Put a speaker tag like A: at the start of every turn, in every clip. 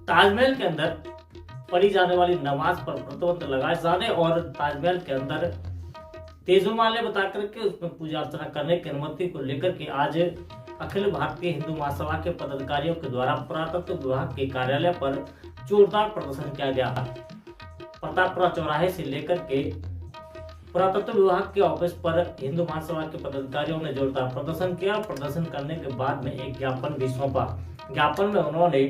A: ताजमहल के अंदर पढ़ी जाने वाली नमाज पर प्रतिबंध लगाए जाने और ताजमहल के अंदर तेजोमाले बता करके उसमें पूजा अर्चना करने की अनुमति को लेकर के आज अखिल भारतीय हिंदू महासभा के पदाधिकारियों के द्वारा पुरातत्व विभाग के कार्यालय पर जोरदार प्रदर्शन किया गया। प्रतापपुरा चौराहे से लेकर के पुरातत्व विभाग के ऑफिस पर हिंदू महासभा के पदाधिकारियों ने जोरदार प्रदर्शन किया। प्रदर्शन करने के बाद में एक ज्ञापन भी सौंपा। ज्ञापन में उन्होंने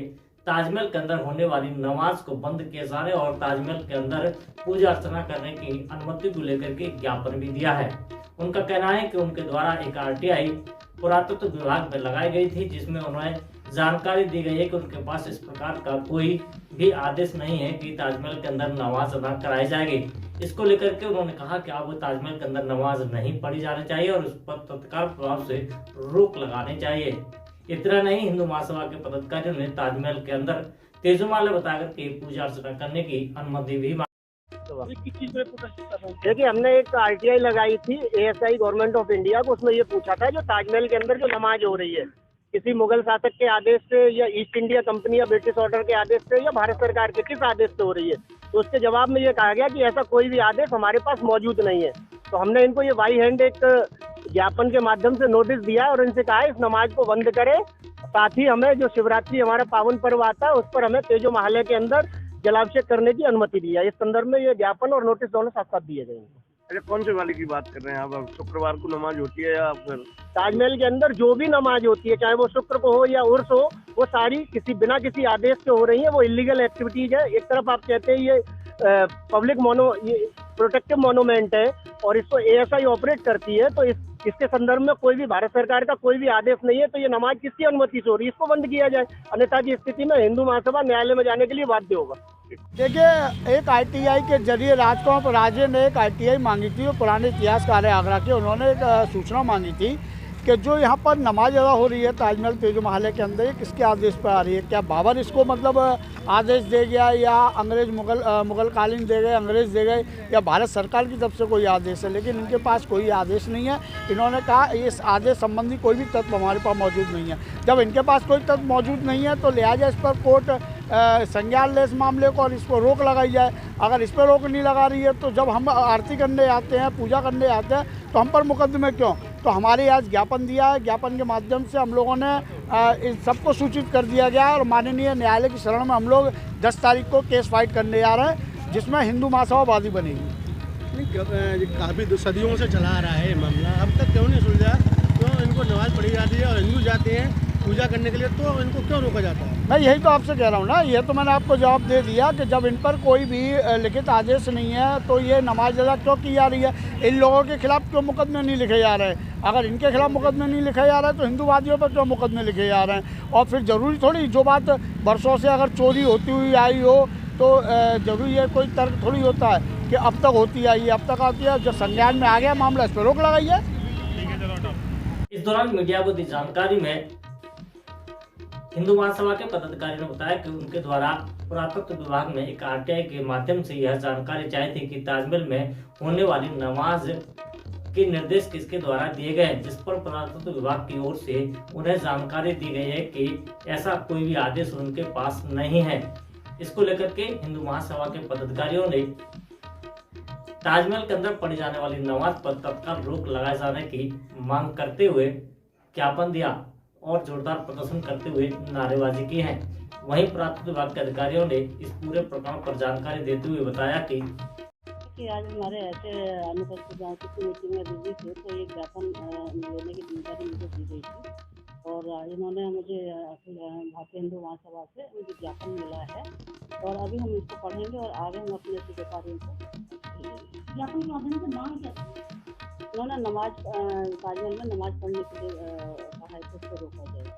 A: ताजमहल के अंदर होने वाली नमाज को बंद किए जाने और ताजमहल के अंदर पूजा अर्चना करने की अनुमति को लेकर के ज्ञापन भी दिया है। उनका कहना है कि उनके द्वारा एक आरटीआई पुरातत्व विभाग में लगाई गई थी, जिसमें उन्हें जानकारी दी गई है कि उनके पास इस प्रकार का कोई भी आदेश नहीं है कि ताजमहल के अंदर नमाज अदा कराई जाएगी। इसको लेकर के उन्होंने कहा कि अब ताजमहल के अंदर नमाज नहीं पढ़ी जानी चाहिए और उस पर तत्काल प्रभाव से रोक लगानी चाहिए। इतना नहीं, हिंदू महासभा के पदाधिकारियों ने ताजमहल के अंदर तेजोमाले बताकर के पूजा अर्चना करने की अनुमति भी
B: देखिए, हमने एक आरटीआई लगाई थी एएसआई गवर्नमेंट ऑफ इंडिया को। उसमें ये पूछा था जो ताजमहल के अंदर जो नमाज हो रही है किसी मुगल शासक के आदेश से या ईस्ट इंडिया कंपनी या ब्रिटिश ऑर्डर के आदेश से या भारत सरकार के किस आदेश से हो रही है, तो उसके जवाब में ये कहा गया कि ऐसा कोई भी आदेश हमारे पास मौजूद नहीं है। तो हमने इनको ये बाई हैंड एक ज्ञापन के माध्यम से नोटिस दिया और इनसे कहा इस नमाज को बंद करें। साथ ही हमें जो शिवरात्रि हमारा पावन पर्व आता है उस पर हमें तेजो महल के अंदर जलाभिषेक करने की अनुमति दी है। इस संदर्भ में ये ज्ञापन और नोटिस दोनों साथ साथ दिए गए हैं।
C: अच्छा, कौन से वाले की बात कर रहे हैं आप? शुक्रवार को नमाज होती है या फिर
B: ताजमहल के अंदर जो भी नमाज होती है, चाहे वो शुक्र को हो या उर्स हो, वो सारी बिना किसी आदेश के हो रही है। वो इलीगल एक्टिविटीज है। एक तरफ आप कहते हैं ये पब्लिक प्रोटेक्टिव मोनूमेंट है और इसको एएसआई ऑपरेट करती है, तो इसके संदर्भ में कोई भी भारत सरकार का कोई भी आदेश नहीं है। तो ये नमाज किसकी अनुमति से हो रही है, इसको बंद किया जाए, अन्यथा की स्थिति में हिंदू महासभा न्यायालय में जाने के लिए बाध्य होगा।
D: देखिए, एक आईटीआई के जरिए राजकुमार राजे ने एक आईटीआई मांगी थी। वो पुराने इतिहासकार है आगरा के। उन्होंने एक सूचना मांगी थी कि जो यहाँ पर नमाज अदा हो रही है ताजमहल तेजो महल के अंदर, ये किसके आदेश पर आ रही है? क्या बाबर इसको मतलब आदेश दे गया या अंग्रेज मुगल कालीन दे गए, अंग्रेज दे गए, या भारत सरकार की तरफ से कोई आदेश है? लेकिन इनके पास कोई आदेश नहीं है। इन्होंने कहा इस आदेश संबंधी कोई भी तत्व हमारे पास मौजूद नहीं है। जब इनके पास कोई तत्व मौजूद नहीं है तो लिहाजा इस पर कोर्ट संज्ञान ले इस मामले को और इस पर रोक लगाई जाए। अगर इस पर रोक नहीं लगा रही है तो जब हम आरती करने आते हैं, पूजा करने आते हैं, तो हम पर मुकदमे क्यों? तो हमारे आज ज्ञापन दिया है। ज्ञापन के माध्यम से हम लोगों ने इन सबको सूचित कर दिया गया है और माननीय न्यायालय की शरण में हम लोग 10 तारीख को केस फाइट करने जा रहे हैं, जिसमें हिंदू महासभा वादी बनेगी।
E: काफ़ी सदियों से चला आ रहा है ये मामला, अब तक क्यों नहीं सुलझा? क्यों इनको नमाज पढ़ी जाती है और हिंदू जाते हैं पूजा करने के लिए, तो इनको क्यों रोका जाता है?
D: मैं यही तो आपसे कह रहा हूँ ना, ये तो मैंने आपको जवाब दे दिया कि जब इन पर कोई भी लिखित आदेश नहीं है तो ये नमाज अदा क्यों की जा रही है? इन लोगों के खिलाफ क्यों मुकदमे नहीं लिखे जा रहे? अगर इनके खिलाफ मुकदमे नहीं लिखे जा रहे तो हिंदूवादियों पर क्यों मुकदमे लिखे जा रहे हैं? और फिर ज़रूरी थोड़ी जो बात बरसों से अगर चोरी होती हुई आई हो तो जरूरी है, कोई तर्क थोड़ी होता है कि अब तक होती आई है, अब तक आती है। जब संज्ञान में आ गया मामला, इस पर रोक लगाइए।
A: इस दौरान मीडिया को दी जानकारी में हिंदू महासभा के पदाधिकारी ने बताया कि उनके द्वारा पुरातत्व विभाग में एक आरटीआई के माध्यम से यह जानकारी चाहिए थी कि ताजमहल में होने वाली नमाज के निर्देश किसके द्वारा दिए गए, जिस पर पुरातत्व विभाग की ओर से उन्हें जानकारी दी गई है कि ऐसा कोई भी आदेश उनके पास नहीं है। इसको लेकर के हिंदू महासभा के पदाधिकारियों ने ताजमहल के अंदर पढ़ी जाने वाली नमाज पर तत्काल रोक लगाए जाने की मांग करते हुए ज्ञापन दिया और जोरदार प्रदर्शन करते हुए नारेबाजी की है। वहीं पुरातत्व विभाग के अधिकारियों ने इस पूरे प्रकरण पर जानकारी देते हुए बताया कि
F: आज हमारे ऐसे अनुपस्थित मीटिंग में बिजी थे, तो ये ज्ञापन लेने की जिम्मेदारी मुझे दी गई थी और इन्होंने मुझे भारतीय हिंदू महासभा से मुझे ज्ञापन मिला है और अभी हम इसको पढ़ेंगे और आगे हम अपने अधिकारियों को ज्ञापन के माध्यम से मांग क्या उन्होंने नमाज ताजमहल में नमाज पढ़ने के लिए कहा है, तो उसको रोका जाए।